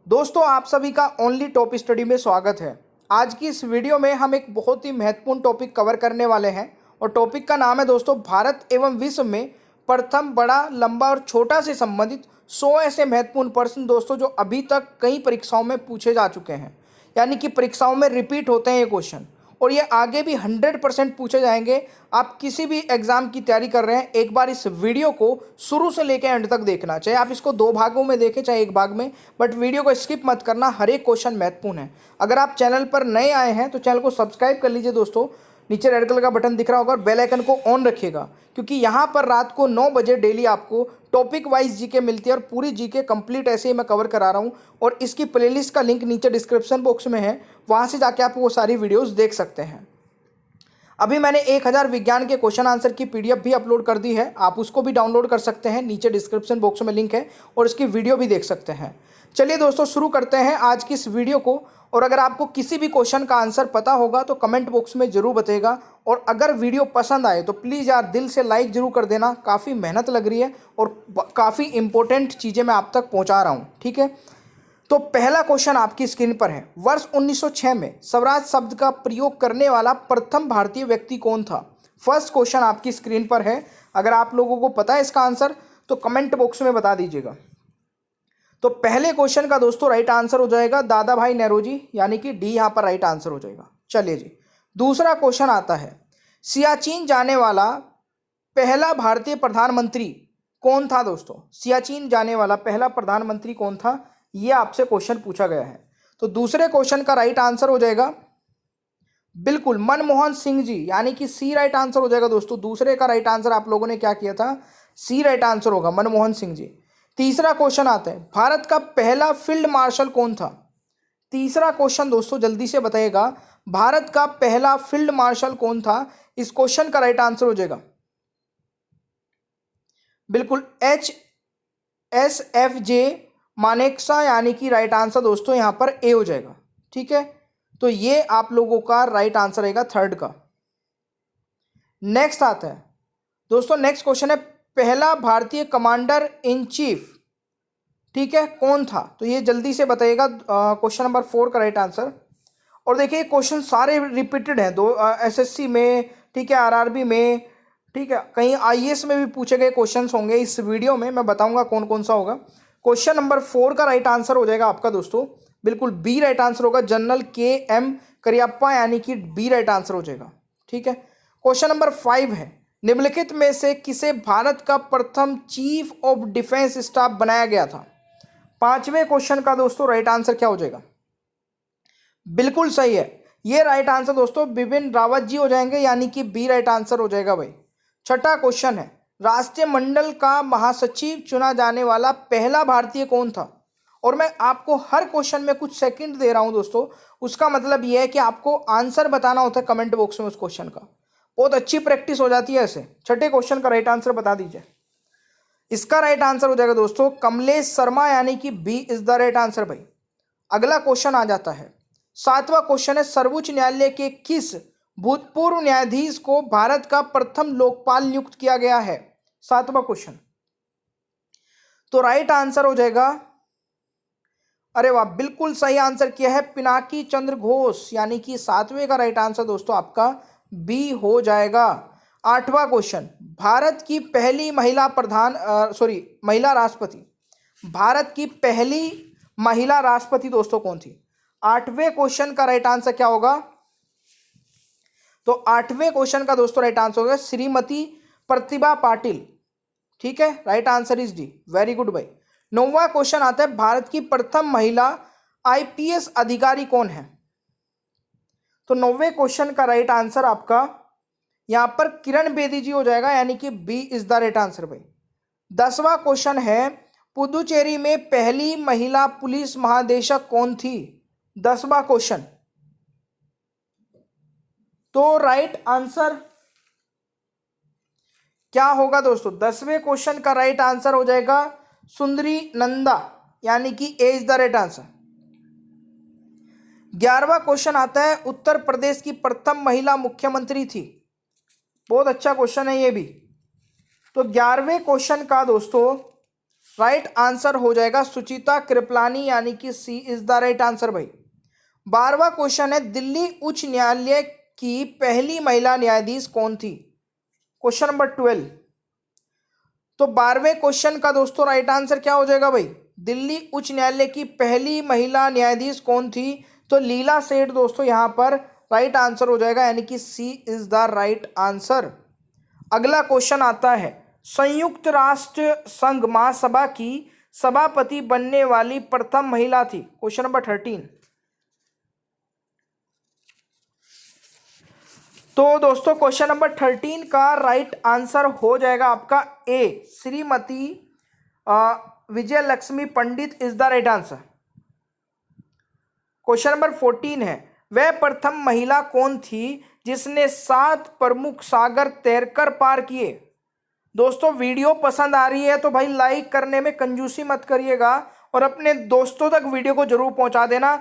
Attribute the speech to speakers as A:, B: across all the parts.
A: दोस्तों आप सभी का ओनली टॉप स्टडी में स्वागत है। आज की इस वीडियो में हम एक बहुत ही महत्वपूर्ण टॉपिक कवर करने वाले हैं और टॉपिक का नाम है दोस्तों भारत एवं विश्व में प्रथम बड़ा लंबा और छोटा से संबंधित 100 ऐसे महत्वपूर्ण प्रश्न दोस्तों जो अभी तक कई परीक्षाओं में पूछे जा चुके हैं, यानी कि परीक्षाओं में रिपीट होते हैं ये क्वेश्चन और ये आगे भी 100% पूछे जाएंगे। आप किसी भी एग्जाम की तैयारी कर रहे हैं, एक बार इस वीडियो को शुरू से लेकर एंड तक देखना, चाहे आप इसको 2 भागों में देखें चाहे एक भाग में, बट वीडियो को स्किप मत करना। हर एक क्वेश्चन महत्वपूर्ण है। अगर आप चैनल पर नए आए हैं तो चैनल को सब्सक्राइब कर लीजिए दोस्तों, नीचे रेड कलर का बटन दिख रहा होगा और बेल आइकन को ऑन रखिएगा, क्योंकि यहाँ पर रात को 9 बजे डेली आपको टॉपिक वाइज जीके मिलती है और पूरी जीके कंप्लीट ऐसे ही मैं कवर करा रहा हूँ। और इसकी प्लेलिस्ट का लिंक नीचे डिस्क्रिप्शन बॉक्स में है, वहाँ से जाके आप वो सारी वीडियोस देख सकते हैं। अभी मैंने 1000 विज्ञान के क्वेश्चन आंसर की पीडीएफ भी अपलोड कर दी है, आप उसको भी डाउनलोड कर सकते हैं, नीचे डिस्क्रिप्शन बॉक्स में लिंक है और इसकी वीडियो भी देख सकते हैं। चलिए दोस्तों शुरू करते हैं आज की इस वीडियो को। और अगर आपको किसी भी क्वेश्चन का आंसर पता होगा तो कमेंट बॉक्स में जरूर बताइएगा, और अगर वीडियो पसंद आए तो प्लीज़ यार दिल से लाइक जरूर कर देना। काफ़ी मेहनत लग रही है और काफ़ी इंपॉर्टेंट चीज़ें मैं आप तक पहुंचा रहा हूं, ठीक है। तो पहला क्वेश्चन आपकी स्क्रीन पर है। वर्ष 1906 में स्वराज शब्द का प्रयोग करने वाला प्रथम भारतीय व्यक्ति कौन था? फर्स्ट क्वेश्चन आपकी स्क्रीन पर है। अगर आप लोगों को पता है इसका आंसर तो कमेंट बॉक्स में बता दीजिएगा। तो पहले क्वेश्चन का दोस्तों राइट आंसर हो जाएगा दादा भाई नेहरूजी, यानी कि डी यहाँ पर राइट आंसर हो जाएगा। चलिए जी, दूसरा क्वेश्चन आता है, सियाचिन जाने वाला पहला भारतीय प्रधानमंत्री कौन था? दोस्तों सियाचिन जाने वाला पहला प्रधानमंत्री कौन था, ये आपसे क्वेश्चन पूछा गया है। तो दूसरे क्वेश्चन का राइट आंसर हो जाएगा बिल्कुल मनमोहन सिंह जी, यानी कि सी राइट आंसर हो जाएगा। दोस्तों दूसरे का राइट आंसर आप लोगों ने क्या किया था, सी राइट आंसर होगा, मनमोहन सिंह जी। तीसरा क्वेश्चन आता है, भारत का पहला फील्ड मार्शल कौन था? तीसरा क्वेश्चन दोस्तों जल्दी से बताइएगा, भारत का पहला फील्ड मार्शल कौन था? इस क्वेश्चन का राइट आंसर हो जाएगा बिल्कुल HSFJ मानेकशॉ, यानी कि राइट आंसर दोस्तों यहां पर ए हो जाएगा, ठीक है। तो ये आप लोगों का राइट आंसर रहेगा थर्ड का। नेक्स्ट आता है दोस्तों, नेक्स्ट क्वेश्चन है, पहला भारतीय कमांडर इन चीफ, ठीक है, कौन था? तो ये जल्दी से बताइएगा, क्वेश्चन नंबर 4 का राइट आंसर। और देखिए क्वेश्चन सारे रिपीटेड हैं, दो SSC में, ठीक है, RRB में, ठीक है, कहीं IAS में भी पूछे गए क्वेश्चंस होंगे। इस वीडियो में मैं बताऊंगा कौन कौन सा होगा। क्वेश्चन नंबर 4 का राइट आंसर हो जाएगा आपका दोस्तों बिल्कुल बी राइट आंसर होगा, जनरल KM करियप्पा, यानी कि बी राइट आंसर हो जाएगा, ठीक है। क्वेश्चन नंबर 5 है, निम्नलिखित में से किसे भारत का प्रथम चीफ ऑफ डिफेंस स्टाफ बनाया गया था? पांचवें क्वेश्चन का दोस्तों राइट आंसर क्या हो जाएगा? बिल्कुल सही है, ये राइट आंसर दोस्तों बिपिन रावत जी हो जाएंगे, यानी कि बी राइट आंसर हो जाएगा भाई। छठा क्वेश्चन है, राष्ट्रीय मंडल का महासचिव चुना जाने वाला पहला भारतीय कौन था? और मैं आपको हर क्वेश्चन में कुछ सेकंड दे रहा हूं दोस्तों, उसका मतलब यह है कि आपको आंसर बताना होता है कमेंट बॉक्स में उस क्वेश्चन का। बहुत अच्छी प्रैक्टिस हो जाती है ऐसे। छठे क्वेश्चन का राइट आंसर बता दीजिए। इसका राइट आंसर हो जाएगा दोस्तों कमलेश शर्मा, यानी कि B is the right answer भाई। अगला क्वेश्चन आ जाता है, सातवां क्वेश्चन है, सर्वोच्च न्यायालय के किस भूतपूर्व न्यायाधीश को भारत का प्रथम लोकपाल नियुक्त किया गया है? सातवां क्वेश्चन। तो राइट आंसर हो जाएगा, अरे वाह बिल्कुल सही आंसर किया है, पिनाकी चंद्र घोष, यानी कि सातवें का राइट आंसर दोस्तों आपका बी हो जाएगा। आठवां क्वेश्चन, भारत की पहली महिला महिला राष्ट्रपति, भारत की पहली महिला राष्ट्रपति दोस्तों कौन थी? आठवें क्वेश्चन का राइट आंसर क्या होगा? तो आठवें क्वेश्चन का दोस्तों राइट आंसर होगा श्रीमती प्रतिभा पाटिल, ठीक है, right answer is D. Very good भाई। नौवां क्वेश्चन आता है, भारत की प्रथम महिला IPS अधिकारी कौन है? तो नौवें क्वेश्चन का राइट आंसर आपका यहां पर किरण बेदी जी हो जाएगा, यानी कि B is the right answer भाई। 10वां क्वेश्चन है, पुदुचेरी में पहली महिला पुलिस महानिदेशक कौन थी? 10वां क्वेश्चन। तो राइट आंसर क्या होगा दोस्तों? 10वें क्वेश्चन का राइट आंसर हो जाएगा सुंदरी नंदा, यानी कि A is the right answer. 11वां क्वेश्चन आता है, उत्तर प्रदेश की प्रथम महिला मुख्यमंत्री थी। बहुत अच्छा क्वेश्चन है ये भी। तो 11वें क्वेश्चन का दोस्तों राइट आंसर हो जाएगा सुचिता कृपलानी, यानी कि C is the right answer भाई। 12वां क्वेश्चन है, दिल्ली उच्च न्यायालय की पहली महिला न्यायाधीश कौन थी? Question number 12। तो 12वें क्वेश्चन का दोस्तों राइट आंसर क्या हो जाएगा भाई? दिल्ली उच्च न्यायालय की पहली महिला न्यायाधीश कौन थी? तो लीला सेठ दोस्तों यहां पर राइट आंसर हो जाएगा, यानी कि C is the right answer. अगला क्वेश्चन आता है, संयुक्त राष्ट्र संघ महासभा की सभापति बनने वाली प्रथम महिला थी। Question number 13। तो दोस्तों क्वेश्चन नंबर 13 का राइट आंसर हो जाएगा आपका A, Shrimati Vijay Lakshmi Pandit is the right answer. Question number 14 है, वह प्रथम महिला कौन थी जिसने 7 प्रमुख सागर तैरकर पार किए? दोस्तों वीडियो पसंद आ रही है तो भाई लाइक करने में कंजूसी मत करिएगा और अपने दोस्तों तक वीडियो को जरूर पहुंचा देना।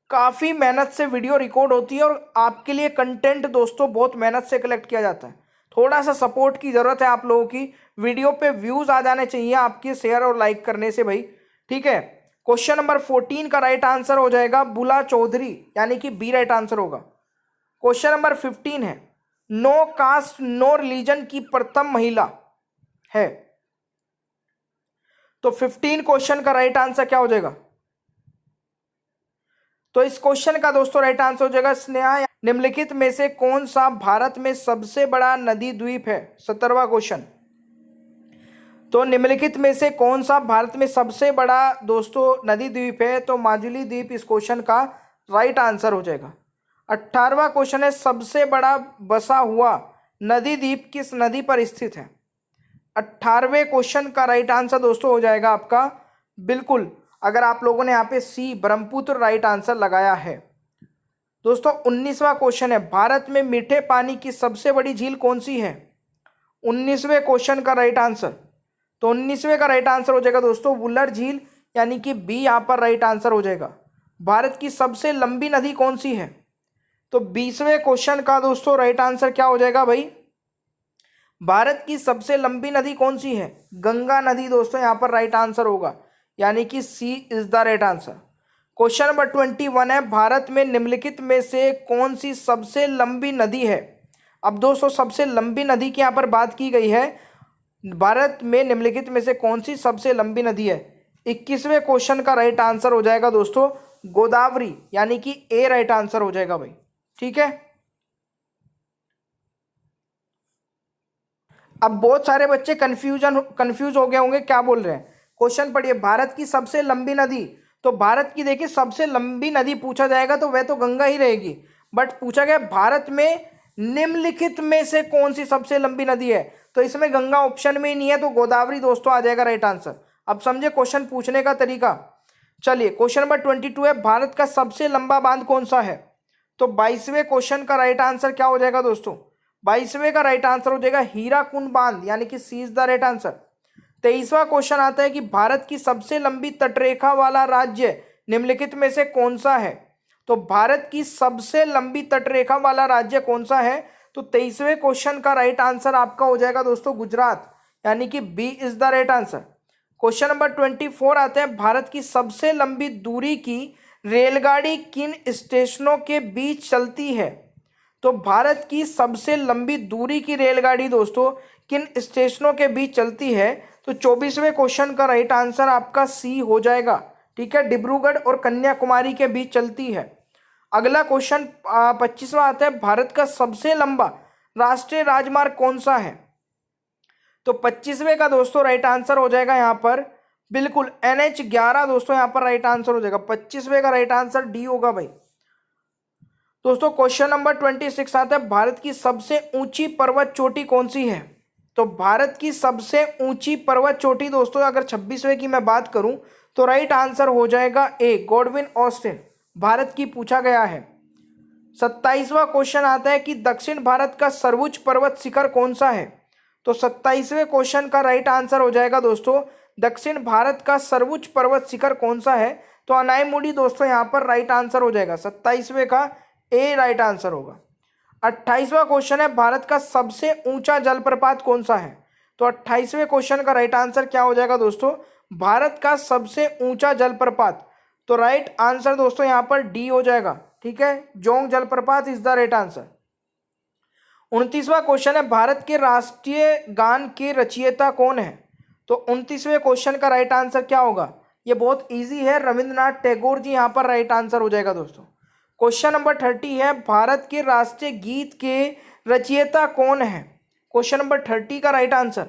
A: काफ़ी मेहनत से वीडियो रिकॉर्ड होती है और आपके लिए कंटेंट दोस्तों बहुत मेहनत से कलेक्ट किया जाता है। थोड़ा सा सपोर्ट की ज़रूरत है आप लोगों की। वीडियो पे व्यूज़ आ जाने चाहिए आपके शेयर और लाइक करने से भाई, ठीक है। क्वेश्चन नंबर 14 का राइट आंसर हो जाएगा बुला चौधरी, यानी कि बी राइट आंसर होगा। क्वेश्चन नंबर 15 है, नो कास्ट नो रिलीजन की प्रथम महिला है। तो 15 क्वेश्चन का राइट आंसर क्या हो जाएगा? तो इस क्वेश्चन का दोस्तों राइट आंसर हो जाएगा स्नेहा। निम्नलिखित में से कौन सा भारत में सबसे बड़ा नदी द्वीप है? 17वां क्वेश्चन। तो निम्नलिखित में से कौन सा भारत में सबसे बड़ा दोस्तों नदी द्वीप है? तो माजुली द्वीप इस क्वेश्चन का राइट आंसर हो जाएगा। 18वां क्वेश्चन है, सबसे बड़ा बसा हुआ नदी द्वीप किस नदी पर स्थित है? 18वें क्वेश्चन का राइट आंसर दोस्तों हो जाएगा आपका बिल्कुल, अगर आप लोगों ने यहाँ पे सी ब्रह्मपुत्र राइट आंसर लगाया है। दोस्तों 19वां क्वेश्चन है, भारत में मीठे पानी की सबसे बड़ी झील कौन सी है? 19वें क्वेश्चन का राइट आंसर। तो 19वें का राइट आंसर हो जाएगा दोस्तों वुलर झील, यानी कि बी यहाँ पर राइट आंसर हो जाएगा। भारत की सबसे लंबी नदी कौन सी है? तो 20वें क्वेश्चन का दोस्तों राइट आंसर क्या हो जाएगा भाई? भारत की सबसे लंबी नदी कौन सी है? गंगा नदी दोस्तों यहाँ पर राइट आंसर होगा, यानी कि C is the right answer. Question number 21 है, भारत में निम्नलिखित में से कौन सी सबसे लंबी नदी है? अब दोस्तों सबसे लंबी नदी की यहाँ पर बात की गई है, भारत में निम्नलिखित में से कौन सी सबसे लंबी नदी है? 21वें क्वेश्चन का राइट आंसर हो जाएगा दोस्तों गोदावरी, यानी कि ए राइट आंसर हो जाएगा भाई, ठीक है। अब बहुत सारे बच्चे कंफ्यूज हो गए होंगे, क्या बोल रहे हैं? क्वेश्चन पढ़िए, भारत की सबसे लंबी नदी। तो भारत की देखिए सबसे लंबी नदी पूछा जाएगा तो वह तो गंगा ही रहेगी, बट पूछा गया भारत में निम्नलिखित में से कौन सी सबसे लंबी नदी है, तो इसमें गंगा ऑप्शन में ही नहीं है, तो गोदावरी दोस्तों आ जाएगा राइट आंसर। अब समझे क्वेश्चन पूछने का तरीका। चलिए क्वेश्चन नंबर 22 है, भारत का सबसे लंबा बांध कौन सा है? तो 22वें क्वेश्चन का राइट आंसर क्या हो जाएगा दोस्तों? 22वें का राइट आंसर हो जाएगा हीराकुंड बांध, यानी कि C is the right answer. 23वां क्वेश्चन आता है कि भारत की सबसे लंबी तटरेखा वाला राज्य निम्नलिखित में से कौन सा है? तो भारत की सबसे लंबी तटरेखा वाला राज्य कौन सा है? तो 23वें क्वेश्चन का राइट आंसर आपका हो जाएगा दोस्तों गुजरात, यानी कि B is the right answer. Question number 24 आते हैं, भारत की सबसे लंबी दूरी की रेलगाड़ी किन स्टेशनों के बीच चलती है? तो भारत की सबसे लंबी दूरी की रेलगाड़ी दोस्तों किन स्टेशनों के बीच चलती है? तो 24वें क्वेश्चन का राइट आंसर आपका सी हो जाएगा, ठीक है, डिब्रूगढ़ और कन्याकुमारी के बीच चलती है। अगला क्वेश्चन 25वां आता है, भारत का सबसे लंबा राष्ट्रीय राजमार्ग कौन सा है? तो 25वें का दोस्तों राइट आंसर हो जाएगा यहाँ पर बिल्कुल NH11 दोस्तों यहाँ पर राइट आंसर हो जाएगा। 25वें का राइट आंसर डी होगा भाई। दोस्तों क्वेश्चन नंबर 26 आता है, भारत की सबसे ऊंची पर्वत चोटी कौन सी है? तो भारत की सबसे ऊंची पर्वत चोटी दोस्तों अगर 26वें की मैं बात करूं तो राइट आंसर हो जाएगा ए, गॉडविन ऑस्टिन, भारत की पूछा गया है। 27वां क्वेश्चन आता है कि दक्षिण भारत का सर्वोच्च पर्वत शिखर कौन सा है? तो 27वें क्वेश्चन का राइट आंसर हो जाएगा दोस्तों दक्षिण भारत का सर्वोच्च पर्वत शिखर कौन सा है? तो अनाईमुड़ी दोस्तों यहाँ पर राइट आंसर हो जाएगा, 27वें का ए राइट आंसर होगा। 28वां क्वेश्चन है, भारत का सबसे ऊंचा जलप्रपात कौन सा है? तो 28वें क्वेश्चन का राइट आंसर क्या हो जाएगा दोस्तों? भारत का सबसे ऊंचा जलप्रपात, तो राइट आंसर दोस्तों यहाँ पर डी हो जाएगा। ठीक है, जोंग जलप्रपात इज द राइट आंसर। 29वां क्वेश्चन है, भारत के राष्ट्रीय गान के रचयिता कौन है? तो 29वें क्वेश्चन का राइट आंसर क्या होगा? ये बहुत इजी है, रविंद्रनाथ टैगोर जी यहाँ पर राइट आंसर हो जाएगा दोस्तों। क्वेश्चन नंबर 30 है, भारत के राष्ट्रीय गीत के रचयिता कौन है? क्वेश्चन नंबर 30 का राइट आंसर,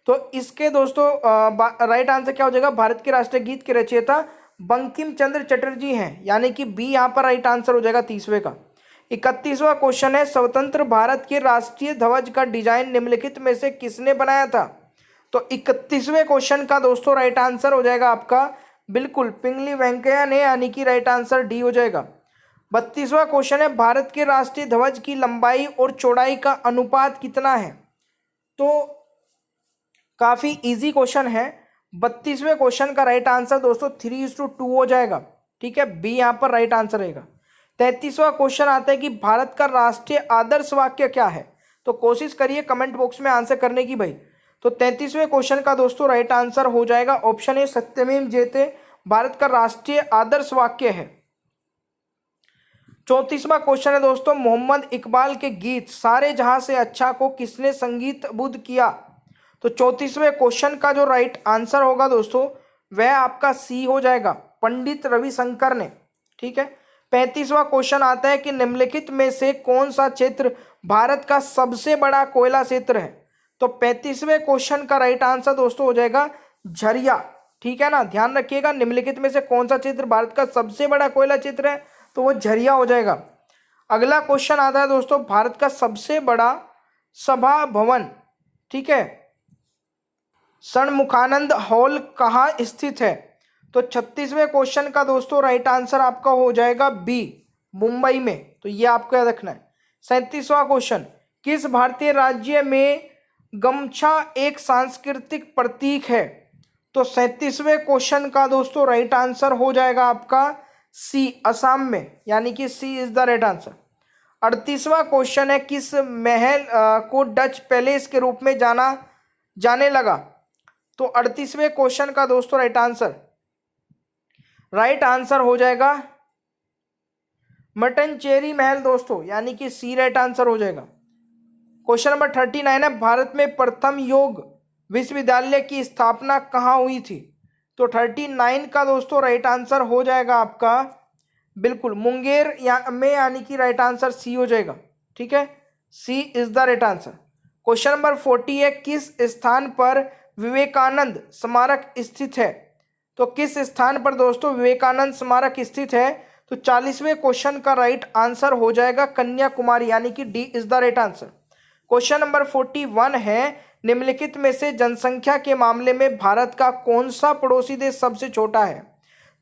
A: तो इसके दोस्तों राइट आंसर क्या हो जाएगा? भारत के राष्ट्रीय गीत के रचयिता बंकिम चंद्र चटर्जी हैं, यानी कि बी यहाँ पर राइट आंसर हो जाएगा 30वें का। 31वां क्वेश्चन है, स्वतंत्र भारत के राष्ट्रीय ध्वज का डिजाइन निम्नलिखित में से किसने बनाया था? तो 31वें क्वेश्चन का दोस्तों राइट आंसर हो जाएगा आपका बिल्कुल पिंगली वेंकैया ने, यानी कि राइट आंसर डी हो जाएगा। 32वां क्वेश्चन है, भारत के राष्ट्रीय ध्वज की लंबाई और चौड़ाई का अनुपात कितना है? तो काफी इजी क्वेश्चन है। 32वें क्वेश्चन का राइट आंसर दोस्तों 3:2 हो जाएगा। ठीक है, बी यहाँ पर राइट आंसर रहेगा। 33वां क्वेश्चन आता है कि भारत का राष्ट्रीय आदर्श वाक्य क्या है? तो कोशिश करिए कमेंट बॉक्स में आंसर करने की भाई। तो 33वें क्वेश्चन का दोस्तों राइट आंसर हो जाएगा ऑप्शन ए, सत्यमेव जयते भारत का राष्ट्रीय आदर्श वाक्य है। 34वां क्वेश्चन है दोस्तों, मोहम्मद इकबाल के गीत सारे जहां से अच्छा को किसने संगीतबद्ध किया? तो 34वें क्वेश्चन का जो राइट आंसर होगा दोस्तों वह आपका सी हो जाएगा, पंडित रविशंकर ने। ठीक है, 35वां क्वेश्चन आता है कि निम्नलिखित में से कौन सा क्षेत्र भारत का सबसे बड़ा कोयला क्षेत्र है? तो 35वें क्वेश्चन का राइट आंसर दोस्तों हो जाएगा झरिया। ठीक है ना, ध्यान रखिएगा, निम्नलिखित में से कौन सा क्षेत्र भारत का सबसे बड़ा कोयला क्षेत्र है? तो वो झरिया हो जाएगा। अगला क्वेश्चन आता है दोस्तों, भारत का सबसे बड़ा सभा भवन, ठीक है, षणमुखानंद हॉल कहाँ स्थित है? तो 36वें क्वेश्चन का दोस्तों राइट आंसर आपका हो जाएगा बी, मुंबई में। तो ये आपको याद रखना है। 37वां क्वेश्चन, किस भारतीय राज्य में गमछा एक सांस्कृतिक प्रतीक है? तो 37वें क्वेश्चन का दोस्तों राइट आंसर हो जाएगा आपका सी, असम में, यानी कि C is the right answer. 38वां क्वेश्चन है, किस महल को डच पैलेस के रूप में जाने लगा? तो 38वें क्वेश्चन का दोस्तों राइट आंसर हो जाएगा मट्टनचेरी महल दोस्तों, यानी कि सी राइट आंसर हो जाएगा। क्वेश्चन नंबर 39 है, भारत में प्रथम योग विश्वविद्यालय की स्थापना कहाँ हुई थी? तो 39 का दोस्तों राइट आंसर हो जाएगा आपका बिल्कुल मुंगेर में, यानी कि राइट आंसर सी हो जाएगा। ठीक है, C is the right answer. Question number 40 है, किस स्थान पर विवेकानंद स्मारक स्थित है? तो किस स्थान पर दोस्तों विवेकानंद स्मारक स्थित है? तो 40वें क्वेश्चन का राइट आंसर हो जाएगा कन्याकुमारी, यानी कि D is the right answer. Question number 41 है, निम्नलिखित में से जनसंख्या के मामले में भारत का कौन सा पड़ोसी देश सबसे छोटा है?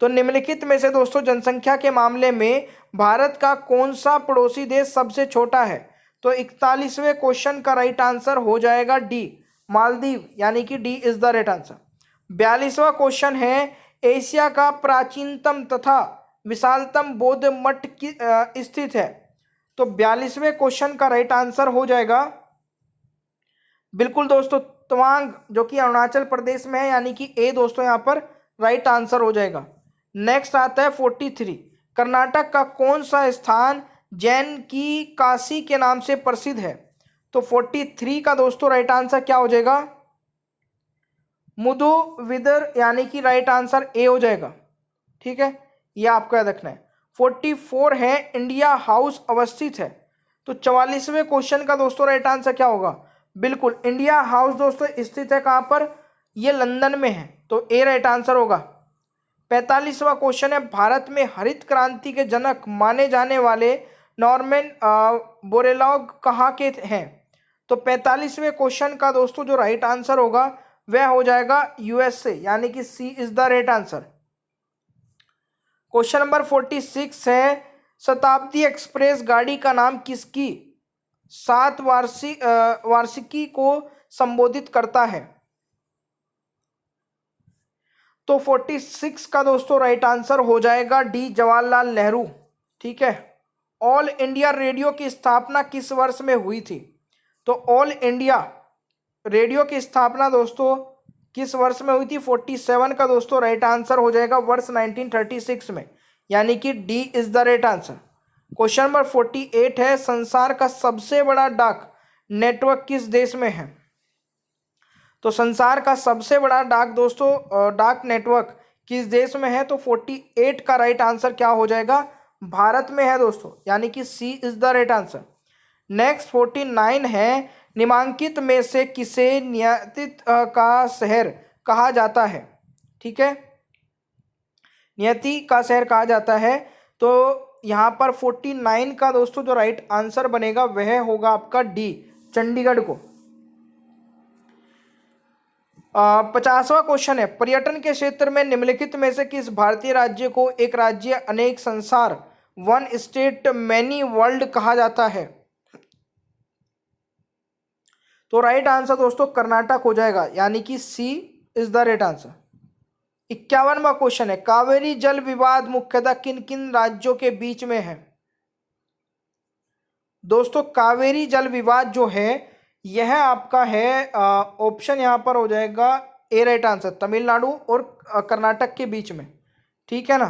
A: तो निम्नलिखित में से दोस्तों जनसंख्या के मामले में भारत का कौन सा पड़ोसी देश सबसे छोटा है? तो 41वें क्वेश्चन का राइट आंसर हो जाएगा डी, मालदीव, यानी कि D is the right answer. 42वां क्वेश्चन है, एशिया का प्राचीनतम तथा विशालतम बौद्ध मठ की स्थित है? तो 42वें क्वेश्चन का राइट आंसर हो जाएगा बिल्कुल दोस्तों तवांग, जो कि अरुणाचल प्रदेश में है, यानी कि ए दोस्तों यहाँ पर राइट आंसर हो जाएगा। नेक्स्ट आता है 43, कर्नाटक का कौन सा स्थान जैन की काशी के नाम से प्रसिद्ध है? तो 43 का दोस्तों राइट आंसर क्या हो जाएगा? मुदुविदर, यानी कि राइट आंसर ए हो जाएगा। ठीक है, यह आपको याद रखना है। 44 है, इंडिया हाउस अवस्थित है? तो 44वें क्वेश्चन का दोस्तों राइट आंसर क्या होगा? बिल्कुल इंडिया हाउस दोस्तों स्थित है कहाँ पर? ये लंदन में है, तो ए राइट आंसर होगा। 45वां क्वेश्चन है, भारत में हरित क्रांति के जनक माने जाने वाले नॉर्मन बोरेलॉग कहाँ के हैं? तो 45वें क्वेश्चन का दोस्तों जो राइट आंसर होगा वह हो जाएगा यूएसए, यानी कि C is the right answer. Question number 46 है, शताब्दी एक्सप्रेस गाड़ी का नाम किसकी 7 वार्षिकी को संबोधित करता है? तो 46 का दोस्तों राइट आंसर हो जाएगा डी, जवाहरलाल नेहरू। ठीक है, ऑल इंडिया रेडियो की स्थापना किस वर्ष में हुई थी? तो ऑल इंडिया रेडियो की स्थापना दोस्तों किस वर्ष में हुई थी? 47 का दोस्तों राइट आंसर हो जाएगा वर्ष 1936 में, यानी कि D is the right answer. Question number 48 है, संसार का सबसे बड़ा डाक नेटवर्क किस देश में है? तो संसार का सबसे बड़ा डाक नेटवर्क किस देश में है? तो 48 का राइट आंसर क्या हो जाएगा? भारत में है दोस्तों, यानी कि C is the right answer. Next 49 है, निम्नलिखित में से किसे नियतित का शहर कहा जाता है? ठीक है, नियति का शहर कहा जाता है। तो यहाँ पर 49 का दोस्तों जो राइट आंसर बनेगा वह होगा आपका डी, चंडीगढ़ को। 50वां क्वेश्चन है, पर्यटन के क्षेत्र में निम्नलिखित में से किस भारतीय राज्य को एक राज्य अनेक संसार, वन स्टेट मैनी वर्ल्ड कहा जाता है? तो राइट आंसर दोस्तों कर्नाटक हो जाएगा, यानी कि C is the right answer. 51वां क्वेश्चन है, कावेरी जल विवाद मुख्यतः किन किन राज्यों के बीच में है? दोस्तों कावेरी जल विवाद जो है यह आपका है ऑप्शन यहाँ पर हो जाएगा ए राइट आंसर, तमिलनाडु और कर्नाटक के बीच में। ठीक है ना।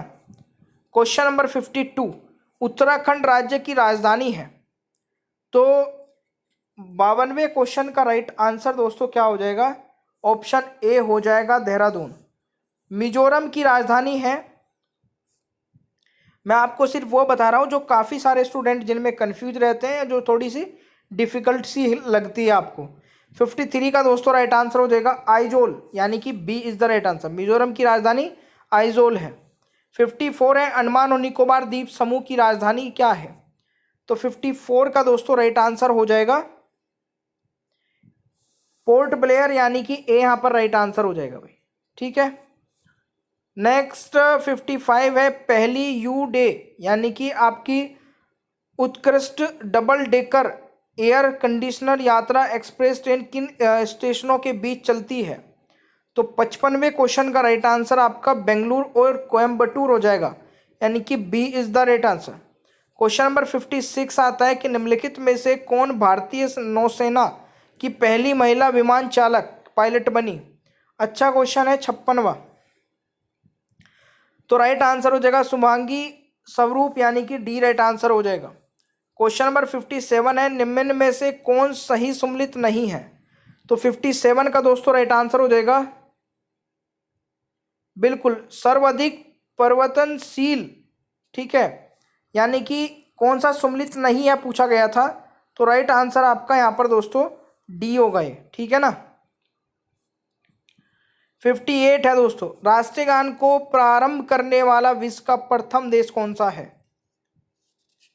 A: क्वेश्चन नंबर 52, उत्तराखंड राज्य की राजधानी है। तो 52वें क्वेश्चन का राइट आंसर दोस्तों क्या हो जाएगा? ऑप्शन ए हो जाएगा देहरादून। मिजोरम की राजधानी है, मैं आपको सिर्फ वो बता रहा हूँ जो काफ़ी सारे स्टूडेंट जिनमें कंफ्यूज रहते हैं, जो थोड़ी सी डिफिकल्ट सी लगती है आपको। 53 का दोस्तों राइट आंसर हो जाएगा आइजोल, यानी कि B is the right answer. Mizoram की राजधानी आइजोल है। 54 है, अंडमान और निकोबार द्वीप समूह की राजधानी क्या है? तो 54 का दोस्तों राइट आंसर हो जाएगा पोर्ट ब्लेयर, यानी कि ए यहाँ पर राइट आंसर हो जाएगा भाई। ठीक है। नेक्स्ट 55 है, पहली यू डे यानी कि आपकी उत्कृष्ट डबल डेकर एयर कंडीशनर यात्रा एक्सप्रेस ट्रेन किन स्टेशनों के बीच चलती है? तो 55वें क्वेश्चन का राइट आंसर आपका बेंगलुरु और कोयम्बटूर हो जाएगा, यानी कि B is the right answer. Question number 56 आता है कि निम्नलिखित में से कौन भारतीय नौसेना की पहली महिला विमान चालक पायलट बनी? अच्छा क्वेश्चन है। 56वां, तो राइट आंसर हो जाएगा शुभांगी स्वरूप, यानी कि डी राइट आंसर हो जाएगा। क्वेश्चन नंबर 57 है, निम्न में से कौन सही सम्मिलित नहीं है? तो 57 का दोस्तों राइट आंसर हो जाएगा बिल्कुल सर्वाधिक परिवर्तनशील। ठीक है, यानी कि कौन सा सम्मिलित नहीं है पूछा गया था, तो राइट आंसर आपका यहाँ पर दोस्तों डी होगा ये। ठीक है ना। 58 है दोस्तों, राष्ट्रीय गान को प्रारंभ करने वाला विश्व का प्रथम देश कौन सा है?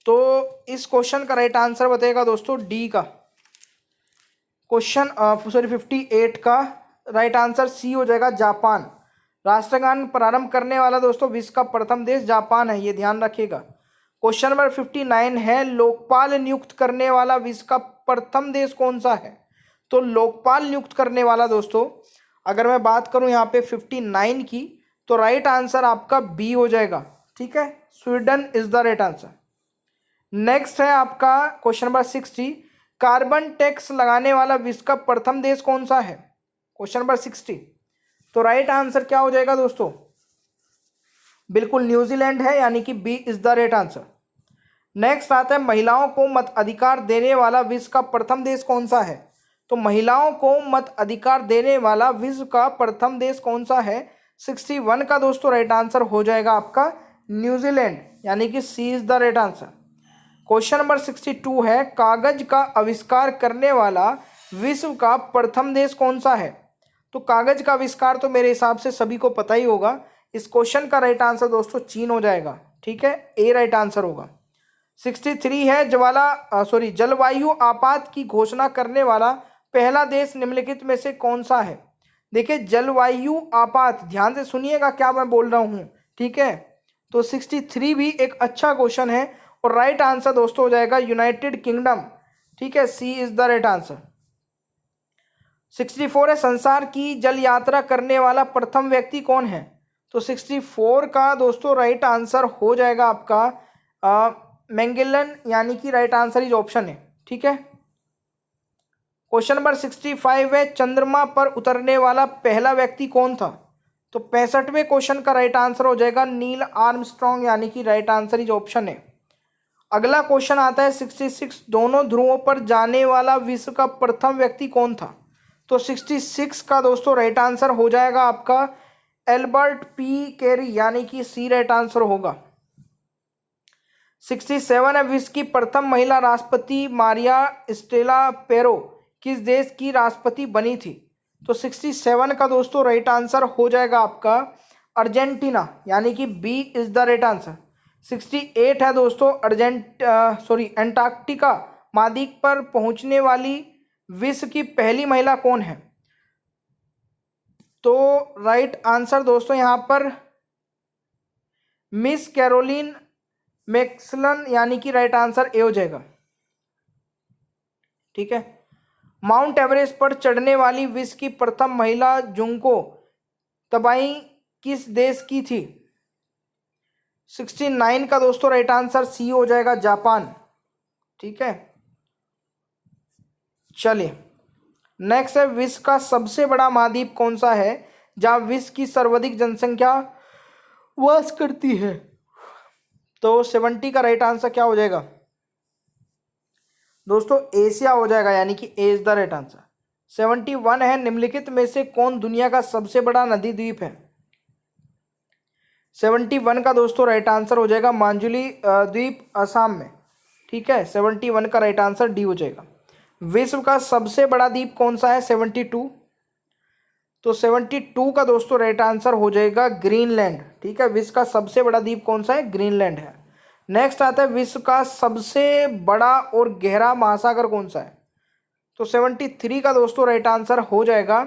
A: तो इस क्वेश्चन का राइट आंसर बताएगा दोस्तों डी का। क्वेश्चन 58 का राइट आंसर सी हो जाएगा जापान। राष्ट्रगान प्रारंभ करने वाला दोस्तों विश्व का प्रथम देश जापान है, ये ध्यान रखिएगा। क्वेश्चन नंबर 59 है, लोकपाल नियुक्त करने वाला विश्व का प्रथम देश कौन सा है? तो लोकपाल नियुक्त करने वाला दोस्तों अगर मैं बात करूं यहाँ पे 59 की, तो राइट आंसर आपका बी हो जाएगा। ठीक है, Sweden is the right answer. Next है आपका क्वेश्चन नंबर 60, कार्बन टैक्स लगाने वाला विश्व का प्रथम देश कौन सा है? क्वेश्चन नंबर 60, तो राइट आंसर क्या हो जाएगा दोस्तों? बिल्कुल न्यूजीलैंड है, यानी कि B is the right answer. Next आता है, महिलाओं को मत अधिकार देने वाला विश्व का प्रथम देश कौन सा है? तो महिलाओं को मत अधिकार देने वाला विश्व का प्रथम देश कौन सा है? 61 का दोस्तों राइट आंसर हो जाएगा आपका न्यूजीलैंड, यानी कि C is the right answer. Question number 62 है, कागज का आविष्कार करने वाला विश्व का प्रथम देश कौन सा है? तो कागज का आविष्कार तो मेरे हिसाब से सभी को पता ही होगा। इस क्वेश्चन का राइट आंसर दोस्तों चीन हो जाएगा। ठीक है, ए राइट आंसर होगा। 63 है, जलवायु आपात की घोषणा करने वाला पहला देश निम्नलिखित में से कौन सा है? देखिए जलवायु आपात, ध्यान से सुनिएगा क्या मैं बोल रहा हूं। ठीक है, तो 63 भी एक अच्छा क्वेश्चन है और राइट आंसर दोस्तों हो जाएगा यूनाइटेड किंगडम। ठीक है, C is the right answer. 64 है, संसार की जल यात्रा करने वाला प्रथम व्यक्ति कौन है? तो 64 का दोस्तों राइट आंसर हो जाएगा आपका मैगेलन, यानी कि राइट आंसर इज ऑप्शन है। ठीक है, क्वेश्चन नंबर 65 है, चंद्रमा पर उतरने वाला पहला व्यक्ति कौन था? तो 65वें क्वेश्चन का राइट आंसर हो जाएगा नील आर्मस्ट्रॉन्ग, यानी कि राइट आंसर इज ऑप्शन है। अगला क्वेश्चन आता है 66, दोनों ध्रुवों पर जाने वाला विश्व का प्रथम व्यक्ति कौन था? तो 66 का दोस्तों राइट आंसर हो जाएगा आपका एल्बर्ट पी कैरी, यानी कि सी राइट आंसर होगा। 67 है, विश्व की प्रथम महिला राष्ट्रपति मारिया स्टेला पेरो किस देश की राष्ट्रपति बनी थी? तो 67 का दोस्तों राइट आंसर हो जाएगा आपका अर्जेंटीना, यानी कि B is the right answer. 68 है दोस्तों, एंटार्क्टिका महाद्वीप पर पहुंचने वाली विश्व की पहली महिला कौन है? तो राइट आंसर दोस्तों यहां पर मिस कैरोलिन मैक्सलन, यानी कि राइट आंसर ए हो जाएगा। ठीक है। माउंट एवरेस्ट पर चढ़ने वाली विश्व की प्रथम महिला जुंको तबाई किस देश की थी? 69 का दोस्तों राइट आंसर सी हो जाएगा, जापान। ठीक है, चलिए नेक्स्ट है, विश्व का सबसे बड़ा महाद्वीप कौन सा है जहां विश्व की सर्वाधिक जनसंख्या वास करती है? तो 70 का राइट आंसर क्या हो जाएगा दोस्तों? एशिया हो जाएगा, यानी कि A is the right answer. 71 है, निम्नलिखित में से कौन दुनिया का सबसे बड़ा नदी द्वीप है? 71 का दोस्तों राइट आंसर हो जाएगा मांजुली द्वीप, असम में। ठीक है, 71 का राइट आंसर डी हो जाएगा। विश्व का सबसे बड़ा द्वीप कौन सा है? 72। तो 72 का दोस्तों राइट आंसर हो जाएगा ग्रीनलैंड। ठीक है, विश्व का सबसे बड़ा द्वीप कौन सा है? ग्रीनलैंड है। नेक्स्ट आता है, विश्व का सबसे बड़ा और गहरा महासागर कौन सा है? तो 73 का दोस्तों राइट आंसर हो जाएगा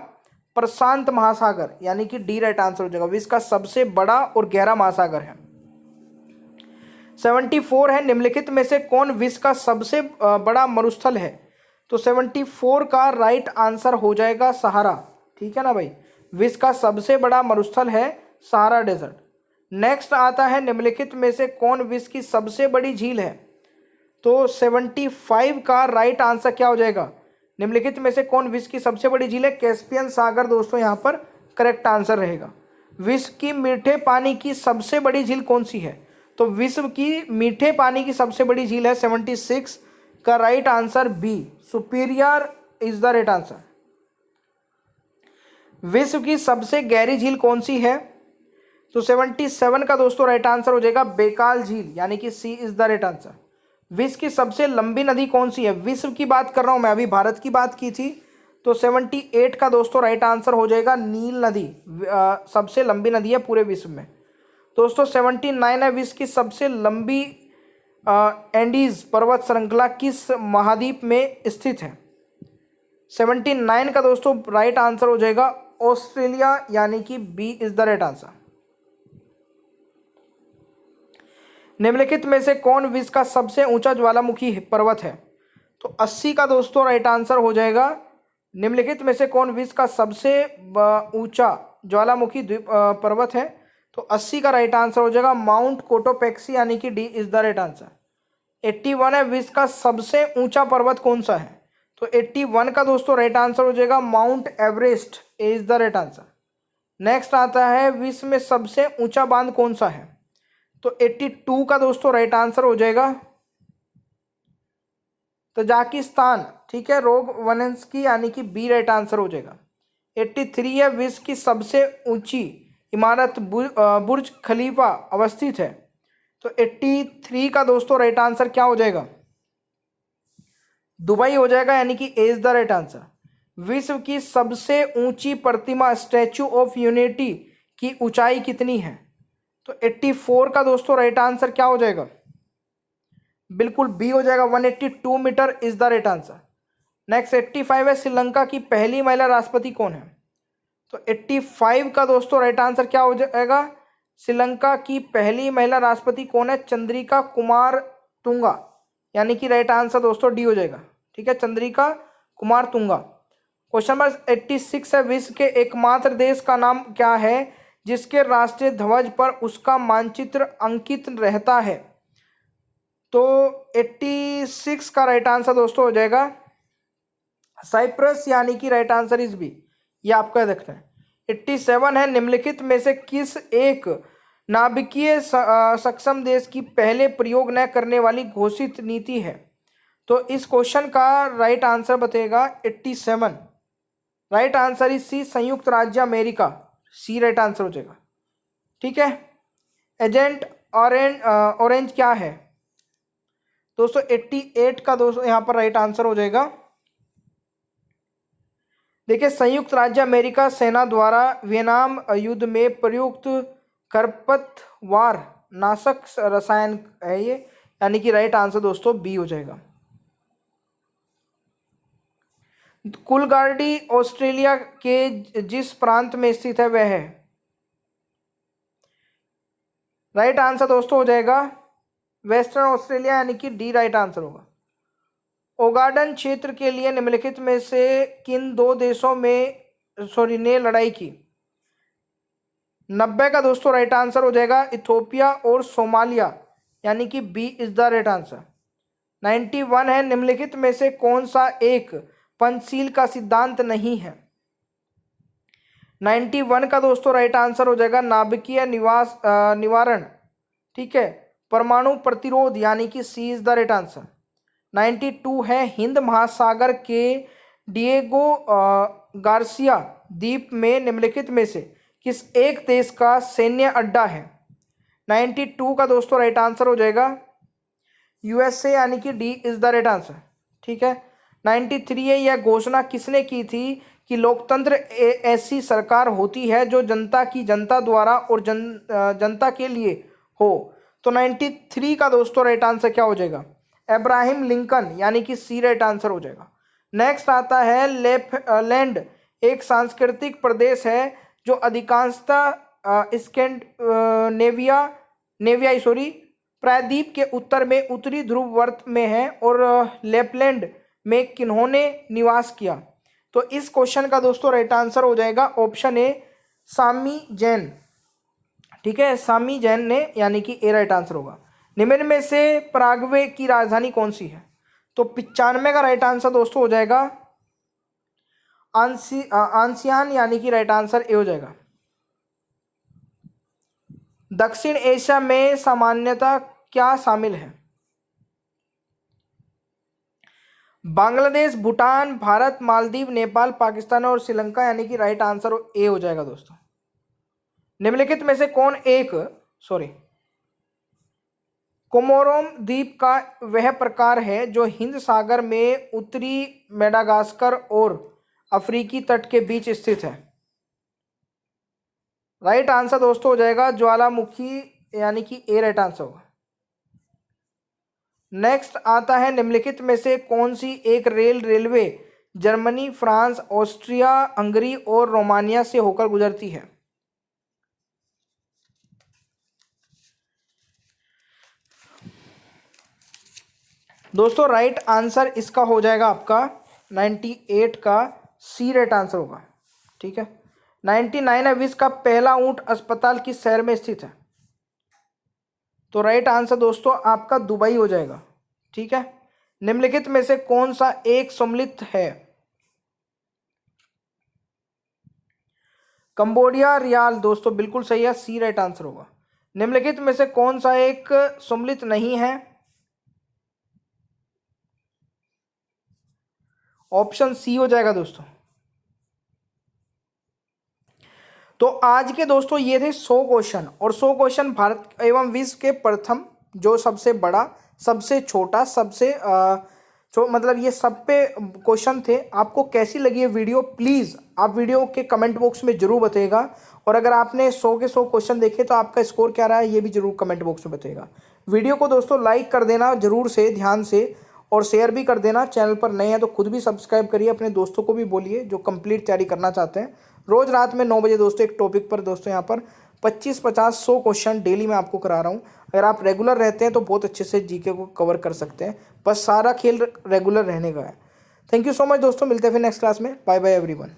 A: प्रशांत महासागर, यानी कि डी राइट आंसर हो जाएगा। विश्व का सबसे बड़ा और गहरा महासागर है। 74 है, निम्नलिखित में से कौन विश्व का सबसे बड़ा मरुस्थल है? तो 74 का राइट आंसर हो जाएगा सहारा। ठीक है ना भाई, विश्व का सबसे बड़ा मरुस्थल है सहारा डेजर्ट। नेक्स्ट आता है, निम्नलिखित में से कौन विश्व की सबसे बड़ी झील है? तो 75 का राइट आंसर क्या हो जाएगा? निम्नलिखित में से कौन विश्व की सबसे बड़ी झील है? कैस्पियन सागर दोस्तों यहाँ पर करेक्ट आंसर रहेगा। विश्व की मीठे पानी की सबसे बड़ी झील कौन सी है? तो विश्व की मीठे पानी की सबसे बड़ी झील है 76 का right answer b, Superior is the right answer. विश्व की सबसे गहरी झील कौन सी है? तो 77 का दोस्तों राइट आंसर हो जाएगा बेकाल झील, यानी कि C is the right answer. विश्व की सबसे लंबी नदी कौन सी है? विश्व की बात कर रहा हूं मैं, अभी भारत की बात की थी। तो 78 का दोस्तों राइट आंसर हो जाएगा नील नदी, सबसे लंबी नदी है पूरे विश्व में। दोस्तों 79 है, विश्व की सबसे लंबी एंडीज पर्वत श्रृंखला किस महाद्वीप में स्थित है? 79 का दोस्तों राइट आंसर हो जाएगा ऑस्ट्रेलिया, यानी कि B is the right answer. निम्नलिखित में से कौन विश्व का सबसे ऊंचा ज्वालामुखी पर्वत है? तो 80 का दोस्तों राइट आंसर हो जाएगा, निम्नलिखित में से कौन विश्व का सबसे ऊंचा ज्वालामुखी पर्वत है? तो 80 का राइट आंसर हो जाएगा माउंट कोटोपेक्सी, यानी कि D is the right answer. 81 है, विश्व का सबसे ऊंचा पर्वत कौन सा है? तो 81 का दोस्तों राइट आंसर हो जाएगा mount Everest, A is the right answer. Next आता है, विश्व में सबसे ऊंचा बांध कौन सा है? तो 82 का दोस्तों राइट आंसर हो जाएगा तजाकिस्तान। ठीक है, रोग वनेंस्की, यानी कि बी राइट आंसर हो जाएगा। 83 है, विश्व की सबसे ऊंची इमारत बुर्ज खलीफा अवस्थित है। तो 83 का दोस्तों राइट आंसर क्या हो जाएगा? दुबई हो जाएगा, यानी कि A is the right answer. विश्व की सबसे ऊंची प्रतिमा स्टैचू ऑफ यूनिटी की ऊंचाई कितनी है? तो 84 का दोस्तों राइट आंसर क्या हो जाएगा? बिल्कुल बी हो जाएगा, 182 metre is the right answer. Next 85 है, श्रीलंका की पहली महिला राष्ट्रपति कौन है? तो 85 का दोस्तों राइट आंसर क्या हो जाएगा? श्रीलंका की पहली महिला राष्ट्रपति कौन है? चंद्रिका कुमार तुंगा, यानी कि राइट आंसर दोस्तों डी हो जाएगा। ठीक है, चंद्रिका कुमार तुंगा। क्वेश्चन नंबर 86 है, विश्व के एकमात्र देश का नाम क्या है जिसके राष्ट्रीय ध्वज पर उसका मानचित्र अंकित रहता है? तो 86 का राइट आंसर दोस्तों हो जाएगा साइप्रस यानी कि राइट आंसर इज बी, ये आपको याद रखना है। 87 है, निम्नलिखित में से किस एक नाभिकीय सक्षम देश की पहले प्रयोग न करने वाली घोषित नीति है? तो इस क्वेश्चन का राइट आंसर बतेगा 87। राइट आंसर इज सी, संयुक्त राज्य अमेरिका, सी राइट आंसर हो जाएगा। ठीक है, एजेंट ऑरेंज क्या है दोस्तों? 88 का दोस्तों यहाँ पर राइट आंसर हो जाएगा। देखिए, संयुक्त राज्य अमेरिका सेना द्वारा वियतनाम युद्ध में प्रयुक्त खरपतवार नाशक रसायन है ये, यानी कि राइट आंसर दोस्तों बी हो जाएगा। कुलगार्डी ऑस्ट्रेलिया के जिस प्रांत में स्थित है वह है? राइट आंसर दोस्तों हो जाएगा वेस्टर्न ऑस्ट्रेलिया, यानी कि डी राइट आंसर होगा। ओगाडन क्षेत्र के लिए निम्नलिखित में से किन दो देशों ने लड़ाई की? 90 का दोस्तों राइट आंसर हो जाएगा इथोपिया और सोमालिया, यानी कि B is the right answer. 91 है, निम्नलिखित में से कौन सा एक पंचशील का सिद्धांत नहीं है? 91 का दोस्तों राइट आंसर हो जाएगा नाभिकीय निवारण, ठीक है, परमाणु प्रतिरोध, यानी कि C is the right answer. 92 है, हिंद महासागर के डिएगो गार्सिया द्वीप में निम्नलिखित में से किस एक देश का सैन्य अड्डा है? 92 का दोस्तों राइट आंसर हो जाएगा यूएसए, यानी कि D is the right answer. ठीक है, 93 है, यह घोषणा किसने की थी कि लोकतंत्र ऐसी सरकार होती है जो जनता की जनता द्वारा और जनता के लिए हो? तो 93 का दोस्तों राइट आंसर क्या हो जाएगा? अब्राहम लिंकन, यानी कि सी राइट आंसर हो जाएगा। नेक्स्ट आता है लेपलैंड एक सांस्कृतिक प्रदेश है जो अधिकांशतः प्रायद्वीप के उत्तर में उत्तरी ध्रुववर्त में है, और लेपलैंड में किन्होंने निवास किया? तो इस क्वेश्चन का दोस्तों राइट आंसर हो जाएगा ऑप्शन ए, सामी जैन। ठीक है, सामी जैन ने, यानी कि ए राइट आंसर होगा। निम्न में से पराग्वे की राजधानी कौन सी है? तो 95 का राइट आंसर दोस्तों हो जाएगा आंसियान, यानी कि राइट आंसर ए हो जाएगा। दक्षिण एशिया में सामान्यतः क्या शामिल है? बांग्लादेश, भूटान, भारत, मालदीव, नेपाल, पाकिस्तान और श्रीलंका, यानी कि राइट आंसर ए हो जाएगा दोस्तों। निम्नलिखित में से कौन एक कोमोरोम द्वीप का वह प्रकार है जो हिंद सागर में उत्तरी मेडागास्कर और अफ्रीकी तट के बीच स्थित है? राइट आंसर दोस्तों हो जाएगा ज्वालामुखी, यानी कि ए राइट आंसर होगा। नेक्स्ट आता है, निम्नलिखित में से कौन सी एक railway Germany, France, Austria, Hungary और रोमानिया से होकर गुजरती है? दोस्तों राइट आंसर इसका हो जाएगा आपका 98 का सी राइट आंसर होगा। ठीक है, 99 है, विश्व का पहला ऊंट अस्पताल किस शहर में स्थित है? तो राइट आंसर दोस्तों आपका दुबई हो जाएगा। ठीक है, निम्नलिखित में से कौन सा एक सम्मिलित है? कंबोडिया, रियाल, दोस्तों बिल्कुल सही है, सी राइट आंसर होगा। निम्नलिखित में से कौन सा एक सम्मिलित नहीं है? ऑप्शन सी हो जाएगा दोस्तों। तो आज के दोस्तों ये थे 100 क्वेश्चन, और 100 क्वेश्चन भारत एवं विश्व के प्रथम, जो सबसे बड़ा, सबसे छोटा, सबसे मतलब ये सब पे क्वेश्चन थे। आपको कैसी लगी ये वीडियो, प्लीज़ आप वीडियो के कमेंट बॉक्स में जरूर बताइएगा, और अगर आपने 100 के 100 क्वेश्चन देखे तो आपका स्कोर क्या रहा है ये भी जरूर कमेंट बॉक्स में बताइएगा। वीडियो को दोस्तों लाइक कर देना जरूर से, ध्यान से, और शेयर भी कर देना। चैनल पर नए हैं तो खुद भी सब्सक्राइब करिए, अपने दोस्तों को भी बोलिए जो कंप्लीट तैयारी करना चाहते हैं। रोज़ रात में 9 बजे दोस्तों एक टॉपिक पर दोस्तों यहाँ पर 25, 50, 100 क्वेश्चन डेली मैं आपको करा रहा हूँ। अगर आप रेगुलर रहते हैं तो बहुत अच्छे से जीके को कवर कर सकते हैं, बस सारा खेल रेगुलर रहने का है। थैंक यू सो मच दोस्तों, मिलते हैं फिर नेक्स्ट क्लास में। Bye bye everyone.